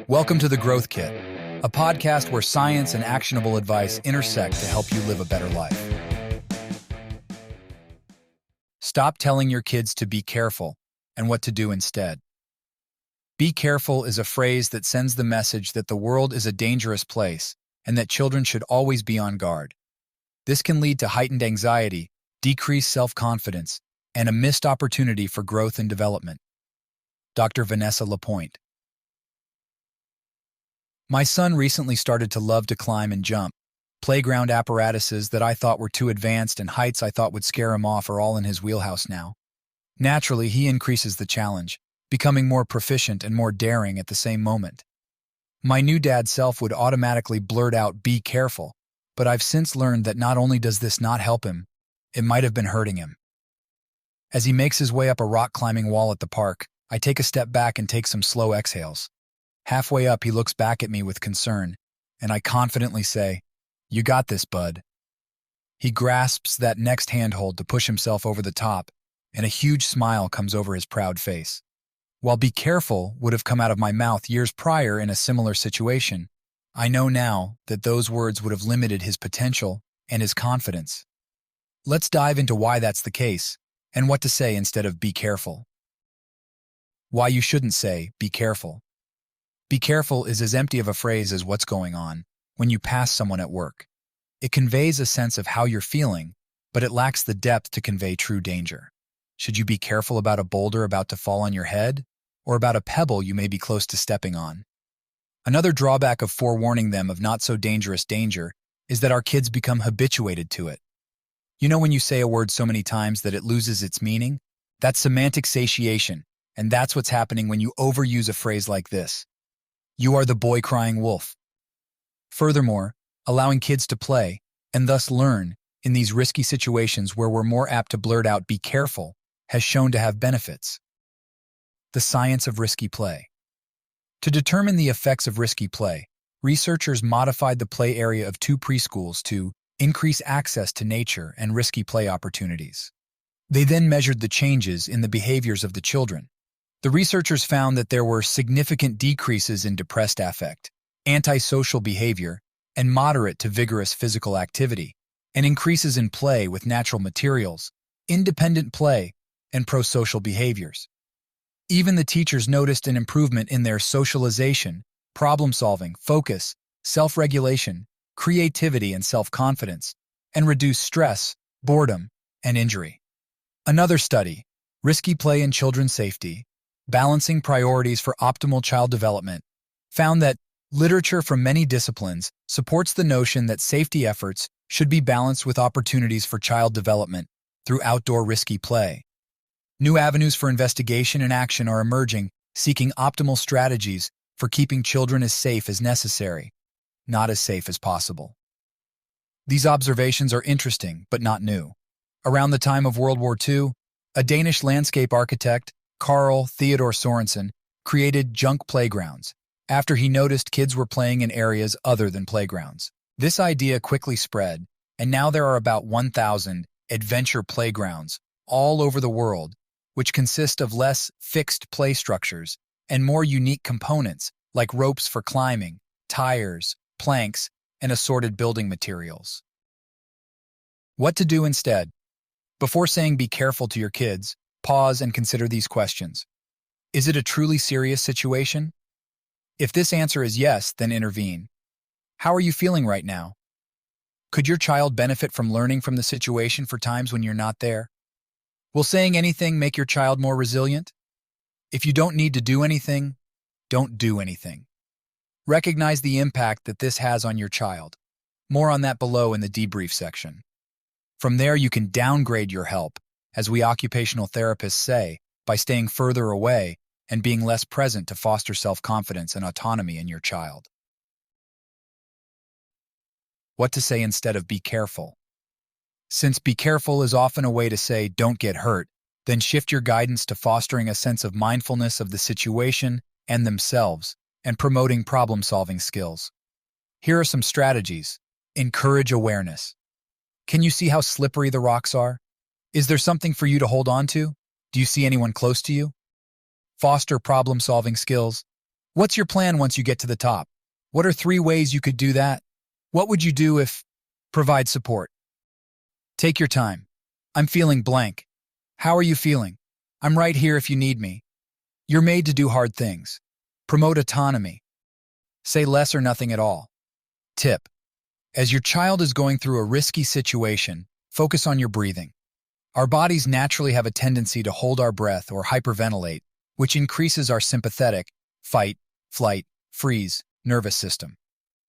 Welcome to The Growth Kit, a podcast where science and actionable advice intersect to help you live a better life. Stop telling your kids to be careful and what to do instead. Be careful is a phrase that sends the message that the world is a dangerous place and that children should always be on guard. This can lead to heightened anxiety, decreased self-confidence, and a missed opportunity for growth and development. Dr. Vanessa Lapointe. My son recently started to love to climb and jump. Playground apparatuses that I thought were too advanced and heights I thought would scare him off are all in his wheelhouse now. Naturally, he increases the challenge, becoming more proficient and more daring at the same moment. My new dad self would automatically blurt out, "Be careful," but I've since learned that not only does this not help him, it might have been hurting him. As he makes his way up a rock-climbing wall at the park, I take a step back and take some slow exhales. Halfway up, he looks back at me with concern, and I confidently say, "You got this, bud." He grasps that next handhold to push himself over the top, and a huge smile comes over his proud face. While "be careful" would have come out of my mouth years prior in a similar situation, I know now that those words would have limited his potential and his confidence. Let's dive into why that's the case, and what to say instead of "be careful." Why you shouldn't say "be careful." Be careful is as empty of a phrase as "what's going on" when you pass someone at work. It conveys a sense of how you're feeling, but it lacks the depth to convey true danger. Should you be careful about a boulder about to fall on your head, or about a pebble you may be close to stepping on? Another drawback of forewarning them of not-so-dangerous danger is that our kids become habituated to it. You know when you say a word so many times that it loses its meaning? That's semantic satiation, and that's what's happening when you overuse a phrase like this. You are the boy crying wolf. Furthermore, allowing kids to play, and thus learn, in these risky situations where we're more apt to blurt out "be careful," has shown to have benefits. The science of risky play. To determine the effects of risky play, researchers modified the play area of 2 preschools to increase access to nature and risky play opportunities. They then measured the changes in the behaviors of the children. The researchers found that there were significant decreases in depressed affect, antisocial behavior, and moderate to vigorous physical activity, and increases in play with natural materials, independent play, and pro-social behaviors. Even the teachers noticed an improvement in their socialization, problem-solving, focus, self-regulation, creativity, and self-confidence, and reduced stress, boredom, and injury. Another study, Risky Play and Children's Safety, Balancing Priorities for Optimal Child Development, found that literature from many disciplines supports the notion that safety efforts should be balanced with opportunities for child development through outdoor risky play. New avenues for investigation and action are emerging, seeking optimal strategies for keeping children as safe as necessary, not as safe as possible. These observations are interesting, but not new. Around the time of World War II, a Danish landscape architect, Carl Theodor Sorensen, created junk playgrounds after he noticed kids were playing in areas other than playgrounds. This idea quickly spread, and now there are about 1,000 adventure playgrounds all over the world, which consist of less fixed play structures and more unique components like ropes for climbing, tires, planks, and assorted building materials. What to do instead? Before saying "be careful" to your kids, pause and consider these questions. Is it a truly serious situation? If this answer is yes, then intervene. How are you feeling right now? Could your child benefit from learning from the situation for times when you're not there? Will saying anything make your child more resilient? If you don't need to do anything, don't do anything. Recognize the impact that this has on your child. More on that below in the debrief section. From there, you can downgrade your help, as we occupational therapists say, by staying further away and being less present to foster self-confidence and autonomy in your child. What to say instead of "be careful." Since "be careful" is often a way to say "don't get hurt," then shift your guidance to fostering a sense of mindfulness of the situation and themselves and promoting problem-solving skills. Here are some strategies. Encourage awareness. Can you see how slippery the rocks are? Is there something for you to hold on to? Do you see anyone close to you? Foster problem-solving skills. What's your plan once you get to the top? What are 3 ways you could do that? What would you do if... Provide support. Take your time. I'm feeling blank. How are you feeling? I'm right here if you need me. You're made to do hard things. Promote autonomy. Say less or nothing at all. Tip: as your child is going through a risky situation, focus on your breathing. Our bodies naturally have a tendency to hold our breath or hyperventilate, which increases our sympathetic, fight, flight, freeze, nervous system.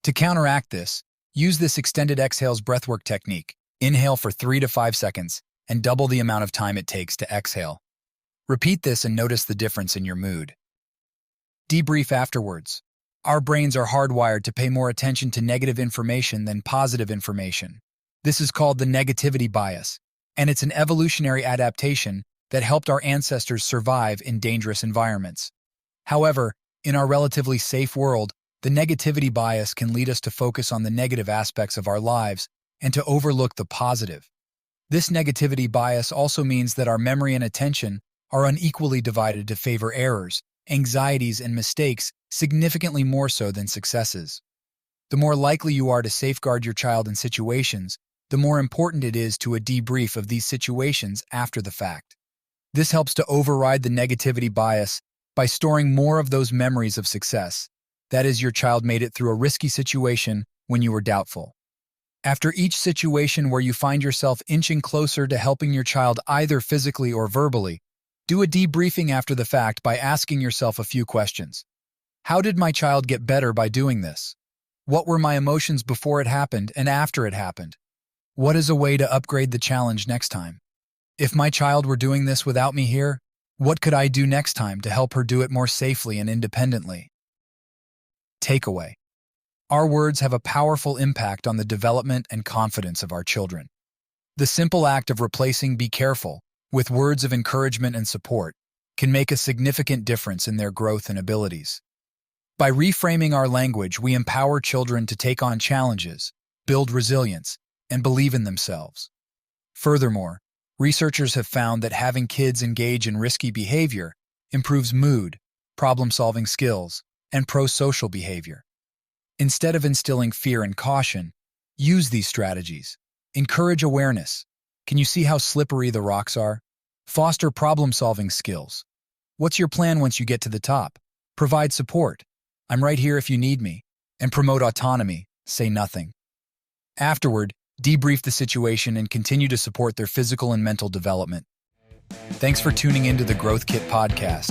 To counteract this, use this extended exhales breathwork technique. Inhale for 3 to 5 seconds and double the amount of time it takes to exhale. Repeat this and notice the difference in your mood. Debrief afterwards. Our brains are hardwired to pay more attention to negative information than positive information. This is called the negativity bias, and it's an evolutionary adaptation that helped our ancestors survive in dangerous environments. However, in our relatively safe world, the negativity bias can lead us to focus on the negative aspects of our lives and to overlook the positive. This negativity bias also means that our memory and attention are unequally divided to favor errors, anxieties, and mistakes significantly more so than successes. The more likely you are to safeguard your child in situations, the more important it is to a debrief of these situations after the fact. This helps to override the negativity bias by storing more of those memories of success. That is, your child made it through a risky situation when you were doubtful. After each situation where you find yourself inching closer to helping your child either physically or verbally, do a debriefing after the fact by asking yourself a few questions. How did my child get better by doing this? What were my emotions before it happened and after it happened? What is a way to upgrade the challenge next time? If my child were doing this without me here, what could I do next time to help her do it more safely and independently? Takeaway: our words have a powerful impact on the development and confidence of our children. The simple act of replacing "be careful" with words of encouragement and support can make a significant difference in their growth and abilities. By reframing our language, we empower children to take on challenges, build resilience, and believe in themselves. Furthermore, researchers have found that having kids engage in risky behavior improves mood, problem-solving skills, and pro-social behavior. Instead of instilling fear and caution, use these strategies. Encourage awareness. Can you see how slippery the rocks are? Foster problem-solving skills. What's your plan once you get to the top? Provide support. I'm right here if you need me. And promote autonomy. Say nothing. Afterward, debrief the situation and continue to support their physical and mental development. Thanks for tuning into the Growth Kit podcast.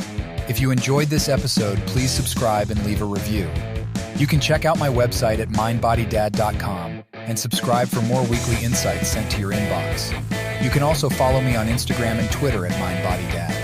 If you enjoyed this episode, please subscribe and leave a review. You can check out my website at MindBodyDad.com and subscribe for more weekly insights sent to your inbox. You can also follow me on Instagram and Twitter at MindBodyDad.